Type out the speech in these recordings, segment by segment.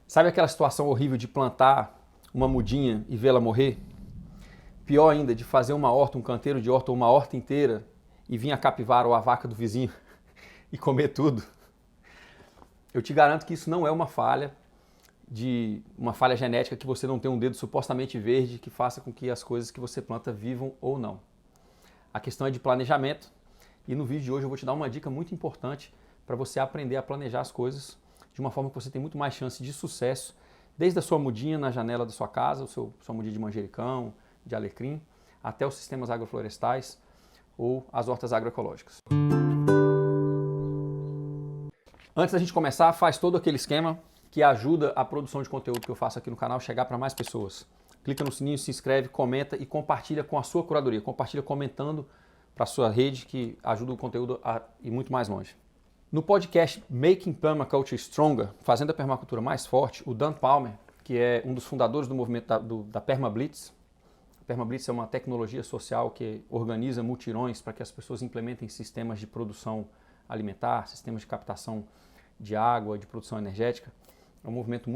Sabe aquela situação horrível de plantar uma mudinha e vê-la morrer? Pior ainda, de fazer uma horta, um canteiro de horta ou uma horta inteira e vir a capivara ou a vaca do vizinho e comer tudo. Eu te garanto que isso não é uma falha genética, que você não tem um dedo supostamente verde que faça com que as coisas que você planta vivam ou não. A questão é de planejamento e no vídeo de hoje eu vou te dar uma dica muito importante para você aprender a planejar as coisas de uma forma que você tem muito mais chance de sucesso, desde a sua mudinha na janela da sua casa, sua mudinha de manjericão, de alecrim, até os sistemas agroflorestais ou as hortas agroecológicas. Antes da gente começar, faz todo aquele esquema que ajuda a produção de conteúdo que eu faço aqui no canal chegar para mais pessoas. Clica no sininho, se inscreve, comenta e compartilha com a sua curadoria. Compartilha comentando para a sua rede, que ajuda o conteúdo a ir muito mais longe. No podcast Making Permaculture Stronger, Fazendo a Permacultura Mais Forte, o Dan Palmer, que é um dos fundadores do movimento da PermaBlitz. A PermaBlitz é uma tecnologia social que organiza mutirões para que as pessoas implementem sistemas de produção alimentar, sistemas de captação de água, de produção energética. É um movimento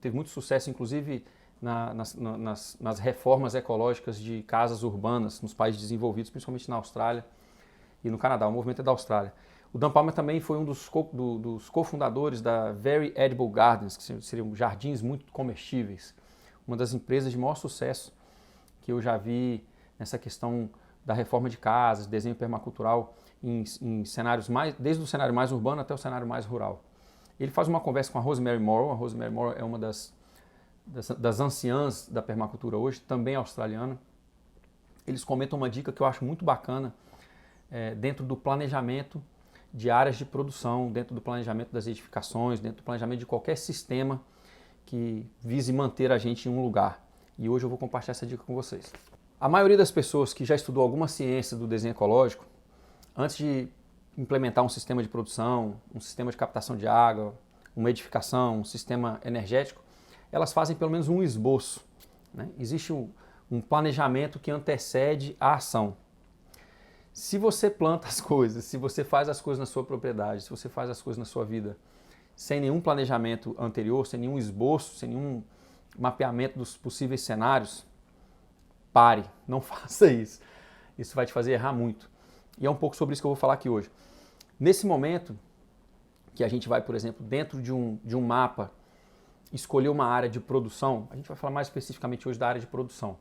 teve muito sucesso, inclusive nas reformas ecológicas de casas urbanas nos países desenvolvidos, principalmente na Austrália e no Canadá. O movimento é da Austrália. O Dan Palmer também foi um dos cofundadores da Very Edible Gardens, que seriam jardins muito comestíveis. Uma das empresas de maior sucesso que eu já vi nessa questão da reforma de casas, desenho permacultural, em cenários desde o cenário mais urbano até o cenário mais rural. Ele faz uma conversa com a Rosemary Morrow. A Rosemary Morrow é uma das anciãs da permacultura hoje, também australiana. Eles comentam uma dica que eu acho muito bacana dentro do planejamento de áreas de produção, dentro do planejamento das edificações, dentro do planejamento de qualquer sistema que vise manter a gente em um lugar. E hoje eu vou compartilhar essa dica com vocês. A maioria das pessoas que já estudou alguma ciência do desenho ecológico, antes de implementar um sistema de produção, um sistema de captação de água, uma edificação, um sistema energético, elas fazem pelo menos um esboço, né? Existe um planejamento que antecede a ação. Se você planta as coisas, se você faz as coisas na sua propriedade, se você faz as coisas na sua vida sem nenhum planejamento anterior, sem nenhum esboço, sem nenhum mapeamento dos possíveis cenários, pare, não faça isso. Isso vai te fazer errar muito. E é um pouco sobre isso que eu vou falar aqui hoje. Nesse momento que a gente vai, por exemplo, dentro de um mapa, escolher uma área de produção, a gente vai falar mais especificamente hoje da área de produção.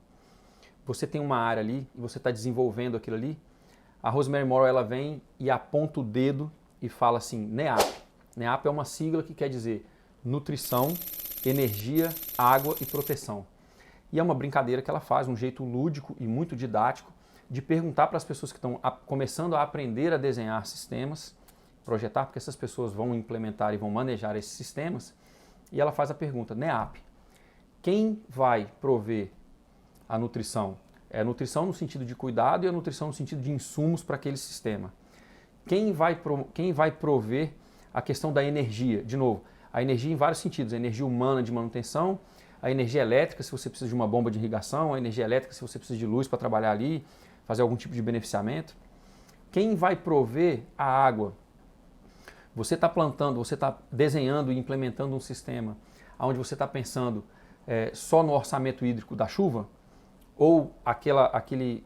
Você tem uma área ali e você está desenvolvendo aquilo ali. A Rosemary Morrow, ela vem e aponta o dedo e fala assim, NEAP. NEAP é uma sigla que quer dizer nutrição, energia, água e proteção. E é uma brincadeira que ela faz, um jeito lúdico e muito didático, de perguntar para as pessoas que estão começando a aprender a desenhar sistemas, projetar, porque essas pessoas vão implementar e vão manejar esses sistemas, e ela faz a pergunta, NEAP, quem vai prover a nutrição? É a nutrição no sentido de cuidado e a nutrição no sentido de insumos para aquele sistema. Quem vai prover a questão da energia? De novo, a energia em vários sentidos, a energia humana de manutenção, a energia elétrica se você precisa de uma bomba de irrigação, a energia elétrica se você precisa de luz para trabalhar ali, fazer algum tipo de beneficiamento. Quem vai prover a água? Você está plantando, você está desenhando e implementando um sistema onde você está pensando só no orçamento hídrico da chuva? Ou aquele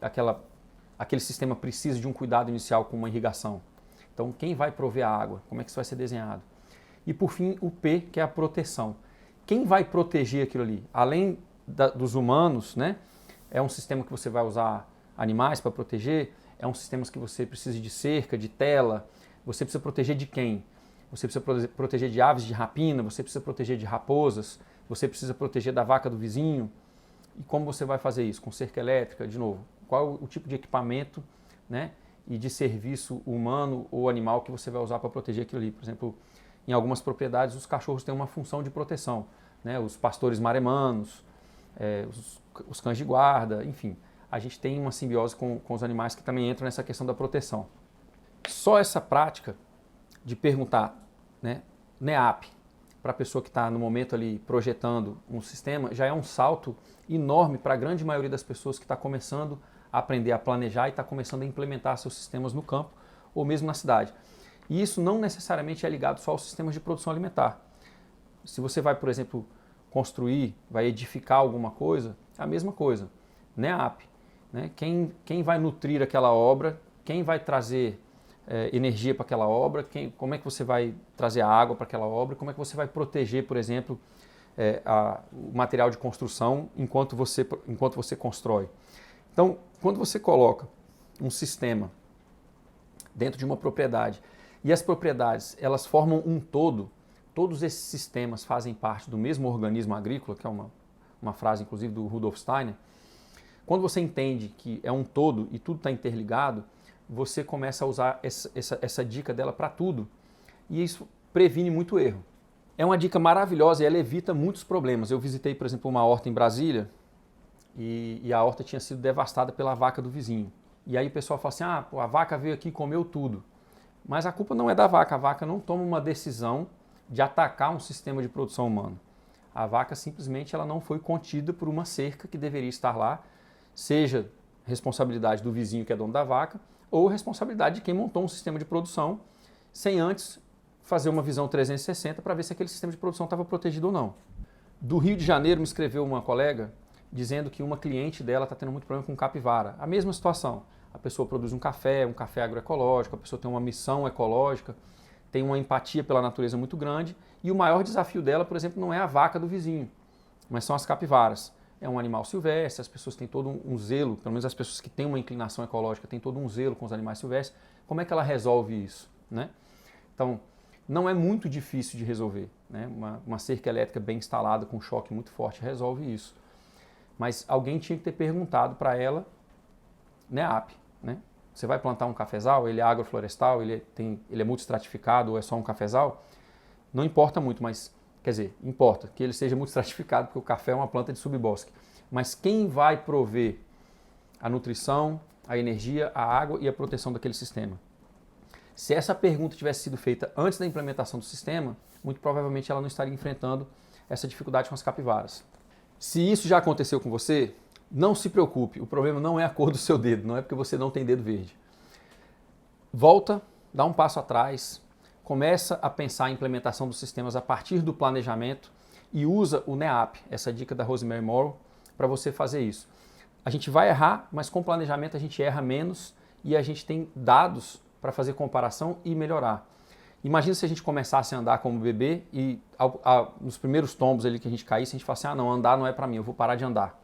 sistema precisa de um cuidado inicial com uma irrigação? Então, quem vai prover a água? Como é que isso vai ser desenhado? E, por fim, o P, que é a proteção. Quem vai proteger aquilo ali? Além dos humanos, né? É um sistema que você vai usar animais para proteger? É um sistema que você precisa de cerca, de tela? Você precisa proteger de quem? Você precisa proteger de aves de rapina? Você precisa proteger de raposas? Você precisa proteger da vaca do vizinho? E como você vai fazer isso? Com cerca elétrica, de novo. Qual o tipo de equipamento, né, e de serviço humano ou animal que você vai usar para proteger aquilo ali? Por exemplo, em algumas propriedades os cachorros têm uma função de proteção, né? Os pastores maremanos, os cães de guarda, enfim. A gente tem uma simbiose com os animais que também entram nessa questão da proteção. Só essa prática de perguntar, né, NEAP, para a pessoa que está no momento ali projetando um sistema, já é um salto enorme para a grande maioria das pessoas que está começando a aprender a planejar e está começando a implementar seus sistemas no campo ou mesmo na cidade. E isso não necessariamente é ligado só aos sistemas de produção alimentar. Se você vai, por exemplo, construir, vai edificar alguma coisa, é a mesma coisa. NEAP, né? Quem vai nutrir aquela obra, quem vai trazer energia para aquela obra, como é que você vai trazer a água para aquela obra, como é que você vai proteger, por exemplo, o material de construção enquanto você constrói. Então, quando você coloca um sistema dentro de uma propriedade e as propriedades elas formam um todo, todos esses sistemas fazem parte do mesmo organismo agrícola, que é uma frase inclusive do Rudolf Steiner. Quando você entende que é um todo e tudo está interligado, você começa a usar essa dica dela para tudo. E isso previne muito erro. É uma dica maravilhosa e ela evita muitos problemas. Eu visitei, por exemplo, uma horta em Brasília e a horta tinha sido devastada pela vaca do vizinho. E aí o pessoal fala assim, a vaca veio aqui e comeu tudo. Mas a culpa não é da vaca. A vaca não toma uma decisão de atacar um sistema de produção humana. A vaca simplesmente ela não foi contida por uma cerca que deveria estar lá, seja responsabilidade do vizinho que é dono da vaca, ou responsabilidade de quem montou um sistema de produção sem antes fazer uma visão 360 para ver se aquele sistema de produção estava protegido ou não. Do Rio de Janeiro me escreveu uma colega dizendo que uma cliente dela está tendo muito problema com capivara. A mesma situação. A pessoa produz um café agroecológico, a pessoa tem uma missão ecológica, tem uma empatia pela natureza muito grande e o maior desafio dela, por exemplo, não é a vaca do vizinho, mas são as capivaras. É um animal silvestre, as pessoas têm todo um zelo, pelo menos as pessoas que têm uma inclinação ecológica têm todo um zelo com os animais silvestres. Como é que ela resolve isso, né? Então, não é muito difícil de resolver, né? Uma cerca elétrica bem instalada com um choque muito forte resolve isso. Mas alguém tinha que ter perguntado para ela, NEAP, né? Você vai plantar um cafezal, ele é agroflorestal, ele é multiestratificado ou é só um cafezal? Não importa muito, mas quer dizer, importa que ele seja multiestratificado, porque o café é uma planta de subbosque. Mas quem vai prover a nutrição, a energia, a água e a proteção daquele sistema? Se essa pergunta tivesse sido feita antes da implementação do sistema, muito provavelmente ela não estaria enfrentando essa dificuldade com as capivaras. Se isso já aconteceu com você, não se preocupe, o problema não é a cor do seu dedo, não é porque você não tem dedo verde. Volta, dá um passo atrás, começa a pensar em implementação dos sistemas a partir do planejamento e usa o NEAP, essa dica da Rosemary Morrow, para você fazer isso. A gente vai errar, mas com planejamento a gente erra menos e a gente tem dados para fazer comparação e melhorar. Imagina se a gente começasse a andar como bebê e nos primeiros tombos ali que a gente caísse, a gente falasse, não, andar não é para mim, eu vou parar de andar.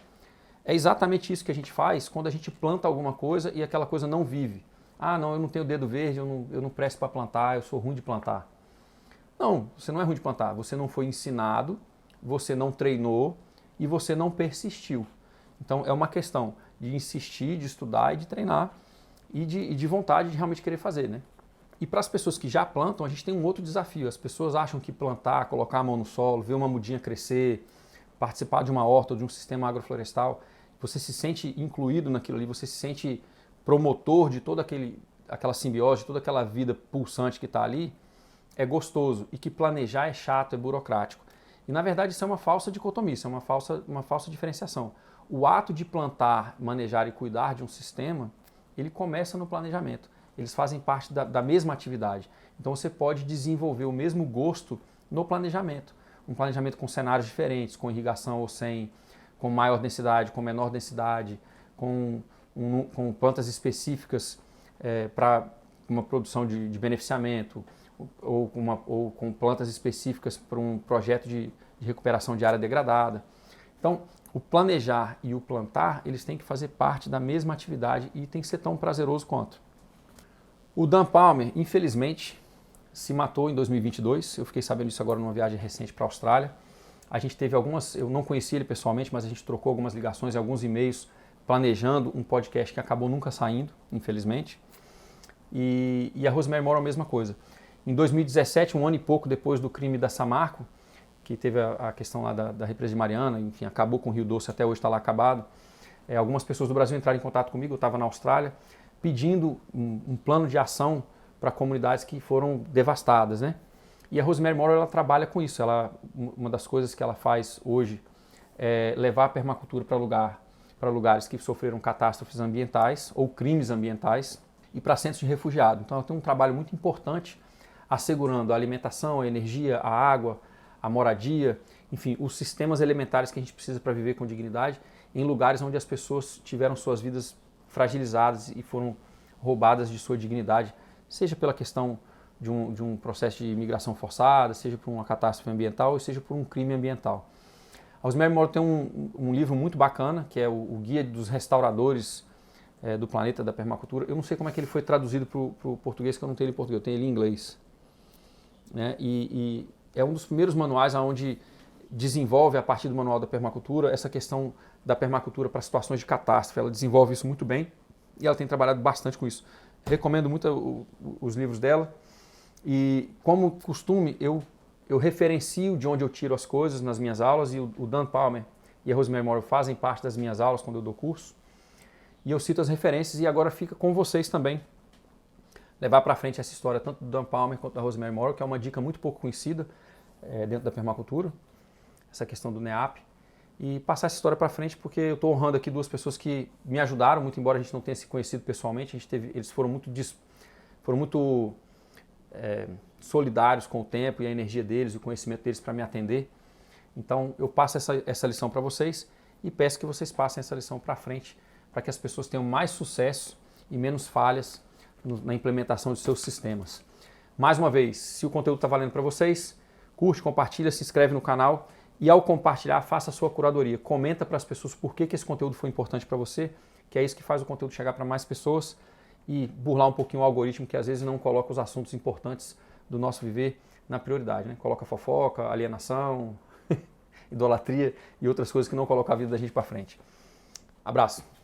É exatamente isso que a gente faz quando a gente planta alguma coisa e aquela coisa não vive. Não, eu não tenho dedo verde, eu não presto para plantar, eu sou ruim de plantar. Não, você não é ruim de plantar, você não foi ensinado, você não treinou e você não persistiu. Então é uma questão de insistir, de estudar e de treinar e de vontade de realmente querer fazer, né? E para as pessoas que já plantam, a gente tem um outro desafio. As pessoas acham que plantar, colocar a mão no solo, ver uma mudinha crescer, participar de uma horta ou de um sistema agroflorestal, você se sente incluído naquilo ali, você se sente promotor de toda aquela simbiose, de toda aquela vida pulsante que está ali, é gostoso. E que planejar é chato, é burocrático. E na verdade isso é uma falsa dicotomia, isso é uma falsa diferenciação. O ato de plantar, manejar e cuidar de um sistema, ele começa no planejamento. Eles fazem parte da mesma atividade. Então você pode desenvolver o mesmo gosto no planejamento. Um planejamento com cenários diferentes, com irrigação ou sem, com maior densidade, com menor densidade, com plantas específicas para uma produção de beneficiamento, ou com plantas específicas para um projeto de recuperação de área degradada. Então, o planejar e o plantar, eles têm que fazer parte da mesma atividade e tem que ser tão prazeroso quanto. O Dan Palmer, infelizmente, se matou em 2022. Eu fiquei sabendo disso agora numa viagem recente para a Austrália. A gente teve eu não conhecia ele pessoalmente, mas a gente trocou algumas ligações e alguns e-mails planejando um podcast que acabou nunca saindo, infelizmente. E a Rosemary Morrow a mesma coisa. Em 2017, um ano e pouco depois do crime da Samarco, que teve a questão lá da represa de Mariana, enfim, acabou com o Rio Doce, até hoje está lá acabado. Algumas pessoas do Brasil entraram em contato comigo, eu estava na Austrália, pedindo um plano de ação para comunidades que foram devastadas, né? E a Rosemary Morrow, ela trabalha com isso. Uma das coisas que ela faz hoje é levar a permacultura para lugares que sofreram catástrofes ambientais ou crimes ambientais e para centros de refugiados. Então ela tem um trabalho muito importante assegurando a alimentação, a energia, a água, a moradia, enfim, os sistemas elementares que a gente precisa para viver com dignidade em lugares onde as pessoas tiveram suas vidas fragilizadas e foram roubadas de sua dignidade, seja pela questão de um processo de migração forçada, seja por uma catástrofe ambiental, ou seja por um crime ambiental. A Rosemary Morrow tem um livro muito bacana, que é o Guia dos Restauradores do Planeta da Permacultura. Eu não sei como é que ele foi traduzido para o português, que eu não tenho ele em português, eu tenho ele em inglês. Né? E é um dos primeiros manuais onde desenvolve, a partir do Manual da Permacultura, essa questão da permacultura para situações de catástrofe. Ela desenvolve isso muito bem e ela tem trabalhado bastante com isso. Recomendo muito os livros dela e, como costume, eu referencio de onde eu tiro as coisas nas minhas aulas e o Dan Palmer e a Rosemary Morrow fazem parte das minhas aulas quando eu dou curso. E eu cito as referências e agora fica com vocês também levar para frente essa história tanto do Dan Palmer quanto da Rosemary Morrow, que é uma dica muito pouco conhecida dentro da permacultura, essa questão do NEAP, e passar essa história para frente porque eu estou honrando aqui duas pessoas que me ajudaram, muito embora a gente não tenha se conhecido pessoalmente, eles foram muito solidários com o tempo e a energia deles, o conhecimento deles para me atender. Então eu passo essa lição para vocês e peço que vocês passem essa lição para frente para que as pessoas tenham mais sucesso e menos falhas na implementação de seus sistemas. Mais uma vez, se o conteúdo está valendo para vocês, curte, compartilha, se inscreve no canal e ao compartilhar, faça a sua curadoria. Comenta para as pessoas por que esse conteúdo foi importante para você, que é isso que faz o conteúdo chegar para mais pessoas e burlar um pouquinho o algoritmo que às vezes não coloca os assuntos importantes do nosso viver na prioridade. Né? Coloca fofoca, alienação, idolatria e outras coisas que não colocam a vida da gente para frente. Abraço!